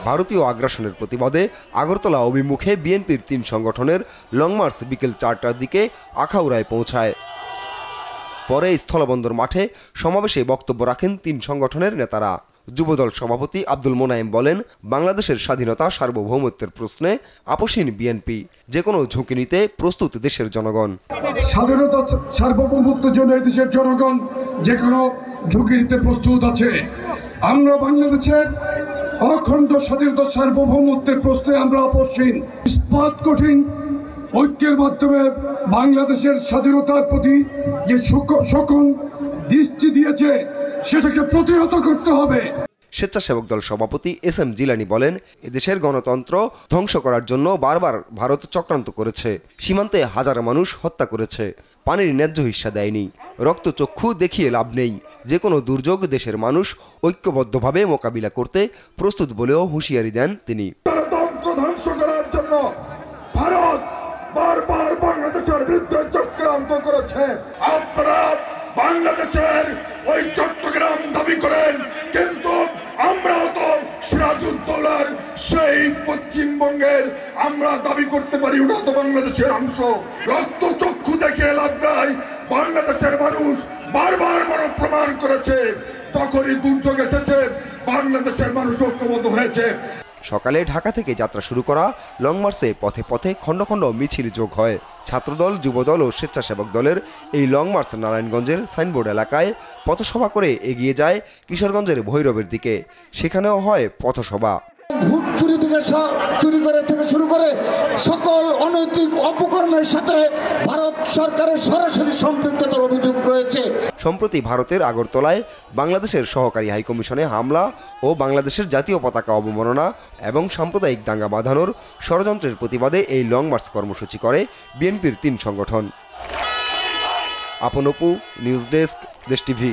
ভারতীয় আগ্রাসনের প্রতিবাদে আগরতলা অভিমুখে বিএনপির ৩ সংগঠনের লং মার্চ বিকেল ৪টার দিকে আখাউড়ায় পৌঁছায়। পরে স্থলবন্দর মাঠে সমাবেশে বক্তব্য রাখেন ৩ সংগঠনের নেতারা। যুবদল সভাপতি আব্দুল মোনায়েম বলেন, বাংলাদেশের স্বাধীনতা সার্বভৌমত্বের প্রশ্নে আপোষহীন বিএনপি, যে কোনো ঝুঁকি নিতে প্রস্তুত দেশের জনগণ। স্বাধীনতা সার্বভৌমত্বের জন্য দেশের জনগণ যে কোনো ঝুঁকি নিতে প্রস্তুত আছে। আমরা বাংলাদেশের অখণ্ড স্বাধীনতা সার্বভৌমত্বের প্রশ্নে আমরা আপোষহীন। ইস্পাত কঠিন ঐক্যের মাধ্যমে বাংলাদেশের স্বাধীনতার প্রতি যে শোষণ দৃষ্টি দিয়েছে সেটাকে প্রতিহত করতে হবে। স্বেচ্ছাসেবক দল সভাপতি এস.এম. জিলানী বলেন, এদেশের গণতন্ত্র ধ্বংস করার জন্য বারবার ভারত চক্রান্ত করেছে। সীমান্তে হাজার মানুষ হত্যা করেছে, পানির ন্যায্য হিস্যা দেয়নি। রক্তচক্ষু দেখিয়ে লাভ নেই। যে কোনো দুর্যোগ দেশের মানুষ ঐক্যবদ্ধভাবে মোকাবিলা করতে প্রস্তুত বলেও হুঁশিয়ারি দেন তিনি। গণতন্ত্র ধ্বংস করার জন্য ভারত বারবার বাংলাদেশের বিরুদ্ধে চক্রান্ত করেছে। আপনারা বাংলাদেশের ওই চট্টগ্রাম দাবি করেন, কিন্তু আমরাও তো সিরাজউদ্দৌলার সেই পশ্চিমবঙ্গের আমরা দাবি করতে পারি, ওটা তো বাংলাদেশের অংশ। রক্তচক্ষু দেখে লাভ নাই। বাংলাদেশের মানুষ বারবার প্রমাণ করেছে, তখনই দুর্যোগ এসেছে বাংলাদেশের মানুষ ঐক্যবদ্ধ হয়েছে। সকালে ঢাকা থেকে যাত্রা শুরু করা লং মার্চে পথে পথে খণ্ড খণ্ড মিছিল যোগ হয়। ছাত্রদল, যুবদল ও স্বেচ্ছাসেবক দলের এই লং মার্চ নারায়ণগঞ্জের সাইনবোর্ড এলাকায় পথসভা করে এগিয়ে যায় কিশোরগঞ্জের ভৈরবের দিকে। সেখানেও হয় পথসভা। ভোট চুরি করে থেকে শুরু করে সকল অনৈতিক অপকর্মের সাথে ভারত সরকারের সরাসরি সম্পৃক্ততার অভিযোগ রয়েছে। সম্প্রতি ভারতের আগরতলায় বাংলাদেশের সহকারী হাইকমিশনে হামলা ও বাংলাদেশের জাতীয় পতাকা অবমাননা এবং সাম্প্রদায়িক দাঙ্গা বাঁধানোর ষড়যন্ত্রের প্রতিবাদে এই লং মার্চ কর্মসূচি করে বিএনপির ৩ সংগঠন। আপন অপু, নিউজ ডেস্ক, দেশ টিভি।